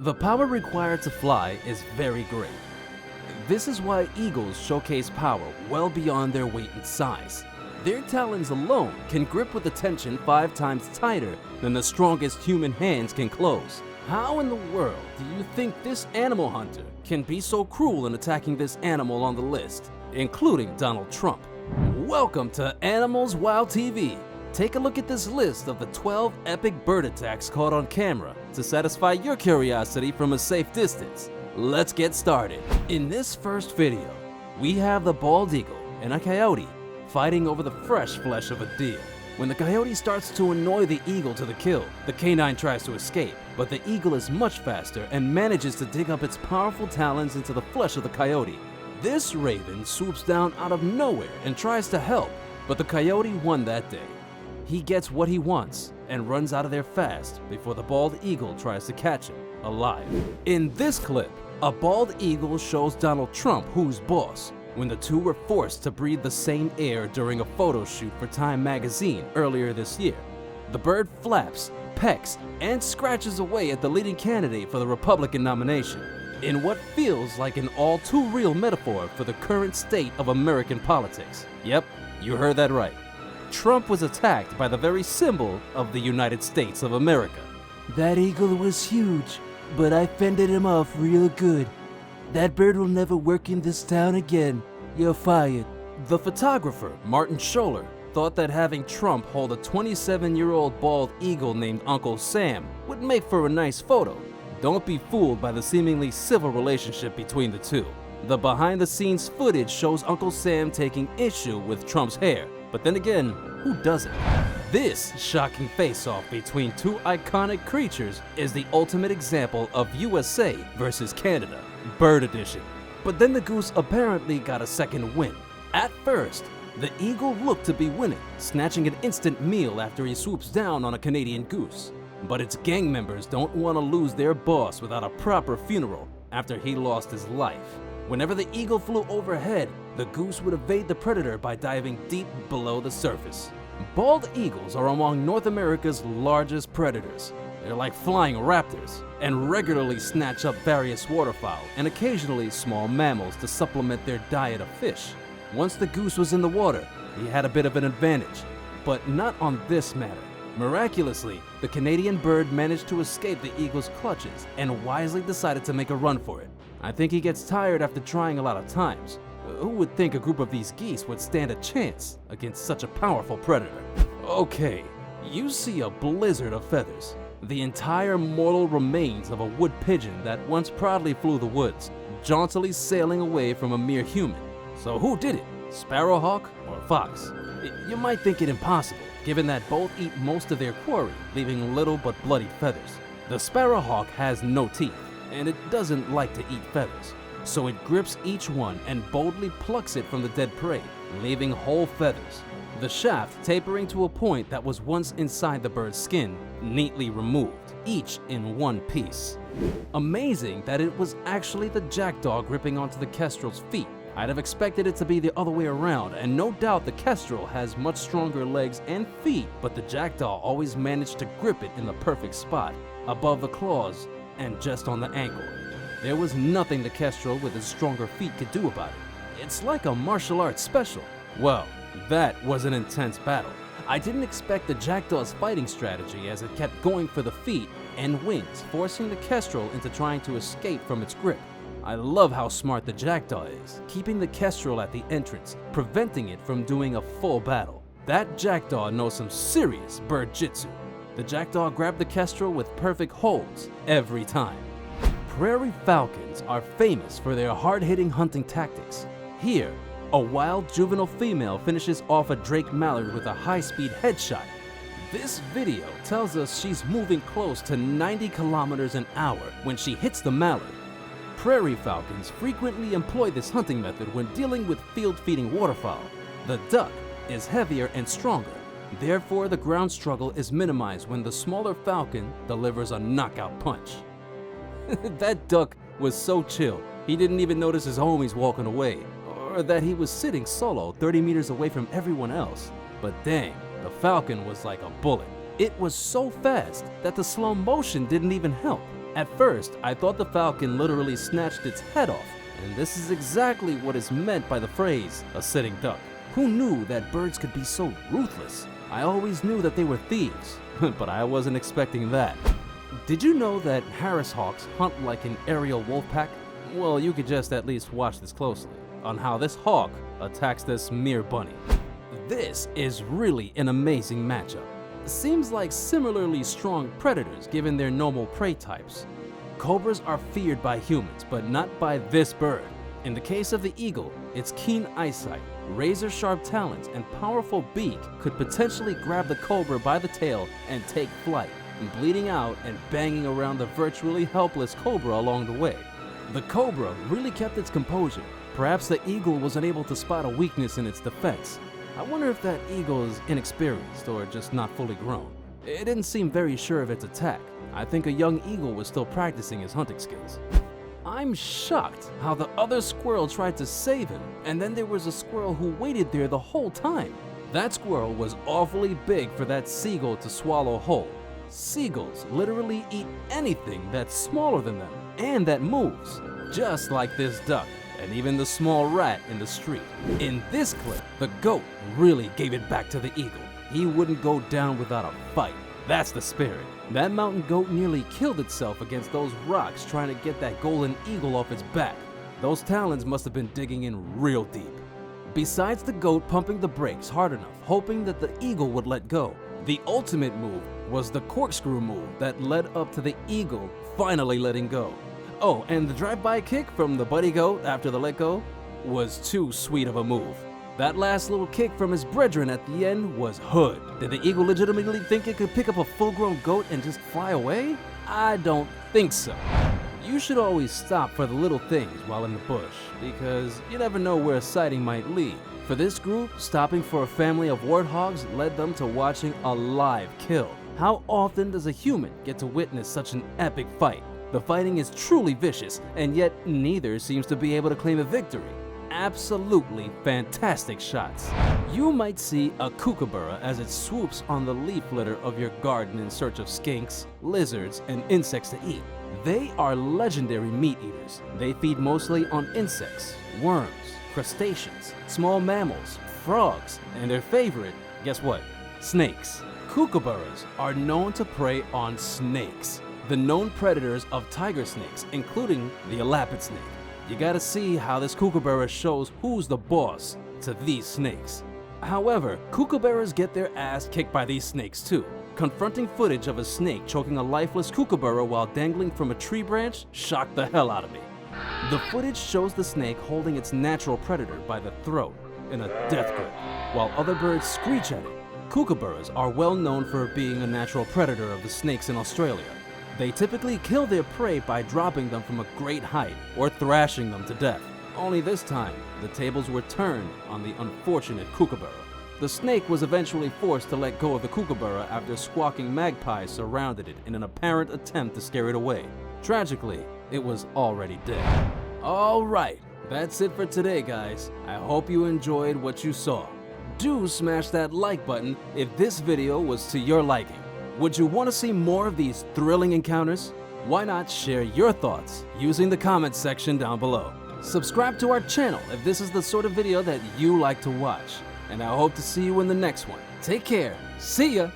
The power required to fly is very great. This is why eagles showcase power well beyond their weight and size. Their talons alone can grip with a tension 5 times tighter than the strongest human hands can close. How in the world do you think this animal hunter can be so cruel in attacking this animal on the list, including Donald Trump? Welcome to Animals Wow TV. Take a look at this list of the 12 epic bird attacks caught on camera to satisfy your curiosity from a safe distance. Let's get started. In this first video, we have the bald eagle and a coyote fighting over the fresh flesh of a deer. When the coyote starts to annoy the eagle to the kill, the canine tries to escape, but the eagle is much faster and manages to dig up its powerful talons into the flesh of the coyote. This raven swoops down out of nowhere and tries to help, but the coyote won that day. He gets what he wants and runs out of there fast before the bald eagle tries to catch him alive. In this clip, a bald eagle shows Donald Trump who's boss when the two were forced to breathe the same air during a photo shoot for Time magazine earlier this year. The bird flaps, pecks, and scratches away at the leading candidate for the Republican nomination, in what feels like an all-too-real metaphor for the current state of American politics. Yep, you heard that right. Trump was attacked by the very symbol of the United States of America. That eagle was huge, but I fended him off real good. That bird will never work in this town again. You're fired. The photographer, Martin Scholler, thought that having Trump hold a 27-year-old bald eagle named Uncle Sam would make for a nice photo. Don't be fooled by the seemingly civil relationship between the two. The behind-the-scenes footage shows Uncle Sam taking issue with Trump's hair. But then again, who doesn't? This shocking face-off between two iconic creatures is the ultimate example of USA versus Canada, Bird Edition. But then the goose apparently got a second win. At first, the eagle looked to be winning, snatching an instant meal after he swoops down on a Canadian goose. But its gang members don't want to lose their boss without a proper funeral after he lost his life. Whenever the eagle flew overhead, the goose would evade the predator by diving deep below the surface. Bald eagles are among North America's largest predators. They're like flying raptors and regularly snatch up various waterfowl and occasionally small mammals to supplement their diet of fish. Once the goose was in the water, he had a bit of an advantage, but not on this matter. Miraculously, the Canadian bird managed to escape the eagle's clutches and wisely decided to make a run for it. I think he gets tired after trying a lot of times. Who would think a group of these geese would stand a chance against such a powerful predator? Okay, you see a blizzard of feathers. The entire mortal remains of a wood pigeon that once proudly flew the woods, jauntily sailing away from a mere human. So who did it? Sparrowhawk or fox? You might think it impossible, given that both eat most of their quarry, leaving little but bloody feathers. The sparrowhawk has no teeth, and it doesn't like to eat feathers, so it grips each one and boldly plucks it from the dead prey, leaving whole feathers. The shaft tapering to a point that was once inside the bird's skin, neatly removed, each in one piece. Amazing that it was actually the jackdaw gripping onto the kestrel's feet. I'd have expected it to be the other way around, and no doubt the kestrel has much stronger legs and feet, but the jackdaw always managed to grip it in the perfect spot, above the claws and just on the ankle. There was nothing the kestrel with his stronger feet could do about it. It's like a martial arts special. Well, that was an intense battle. I didn't expect the jackdaw's fighting strategy as it kept going for the feet and wings, forcing the kestrel into trying to escape from its grip. I love how smart the jackdaw is, keeping the kestrel at the entrance, preventing it from doing a full battle. That jackdaw knows some serious bird jitsu. The jackdaw grabbed the kestrel with perfect holds every time. Prairie falcons are famous for their hard-hitting hunting tactics. Here, a wild juvenile female finishes off a Drake Mallard with a high-speed headshot. This video tells us she's moving close to 90 kilometers an hour when she hits the mallard. Prairie falcons frequently employ this hunting method when dealing with field-feeding waterfowl. The duck is heavier and stronger. Therefore, the ground struggle is minimized when the smaller falcon delivers a knockout punch. That duck was so chill, he didn't even notice his homies walking away, or that he was sitting solo 30 meters away from everyone else. But dang, the falcon was like a bullet. It was so fast that the slow motion didn't even help. At first, I thought the falcon literally snatched its head off, and this is exactly what is meant by the phrase, a sitting duck. Who knew that birds could be so ruthless? I always knew that they were thieves, but I wasn't expecting that. Did you know that Harris hawks hunt like an aerial wolf pack? Well, you could just at least watch this closely, on how this hawk attacks this mere bunny. This is really an amazing matchup. Seems like similarly strong predators given their normal prey types. Cobras are feared by humans, but not by this bird. In the case of the eagle, its keen eyesight, razor-sharp talons, and powerful beak could potentially grab the cobra by the tail and take flight, bleeding out and banging around the virtually helpless cobra along the way. The cobra really kept its composure. Perhaps the eagle was unable to spot a weakness in its defense. I wonder if that eagle is inexperienced or just not fully grown. It didn't seem very sure of its attack. I think a young eagle was still practicing his hunting skills. I'm shocked how the other squirrel tried to save him, and then there was a squirrel who waited there the whole time. That squirrel was awfully big for that seagull to swallow whole. Seagulls literally eat anything that's smaller than them and that moves, just like this duck and even the small rat in the street. In this clip, the goat really gave it back to the eagle. He wouldn't go down without a fight. That's the spirit. That mountain goat nearly killed itself against those rocks trying to get that golden eagle off its back. Those talons must have been digging in real deep. Besides the goat pumping the brakes hard enough, hoping that the eagle would let go, the ultimate move was the corkscrew move that led up to the eagle finally letting go. Oh, and the drive-by kick from the buddy goat after the let go was too sweet of a move. That last little kick from his brethren at the end was hood. Did the eagle legitimately think it could pick up a full-grown goat and just fly away? I don't think so. You should always stop for the little things while in the bush, because you never know where a sighting might lead. For this group, stopping for a family of warthogs led them to watching a live kill. How often does a human get to witness such an epic fight? The fighting is truly vicious, and yet neither seems to be able to claim a victory. Absolutely fantastic shots. You might see a kookaburra as it swoops on the leaf litter of your garden in search of skinks, lizards, and insects to eat. They are legendary meat eaters. They feed mostly on insects, worms, crustaceans, small mammals, frogs, and their favorite, guess what? Snakes. Kookaburras are known to prey on snakes, the known predators of tiger snakes, including the elapid snake. You gotta see how this kookaburra shows who's the boss to these snakes. However, kookaburras get their ass kicked by these snakes too. Confronting footage of a snake choking a lifeless kookaburra while dangling from a tree branch shocked the hell out of me. The footage shows the snake holding its natural predator by the throat in a death grip, while other birds screech at it. Kookaburras are well known for being a natural predator of the snakes in Australia. They typically kill their prey by dropping them from a great height or thrashing them to death. Only this time, the tables were turned on the unfortunate kookaburra. The snake was eventually forced to let go of the kookaburra after squawking magpies surrounded it in an apparent attempt to scare it away. Tragically, it was already dead. Alright, that's it for today, guys. I hope you enjoyed what you saw. Do smash that like button if this video was to your liking. Would you want to see more of these thrilling encounters? Why not share your thoughts using the comments section down below. Subscribe to our channel if this is the sort of video that you like to watch. And I hope to see you in the next one. Take care. See ya!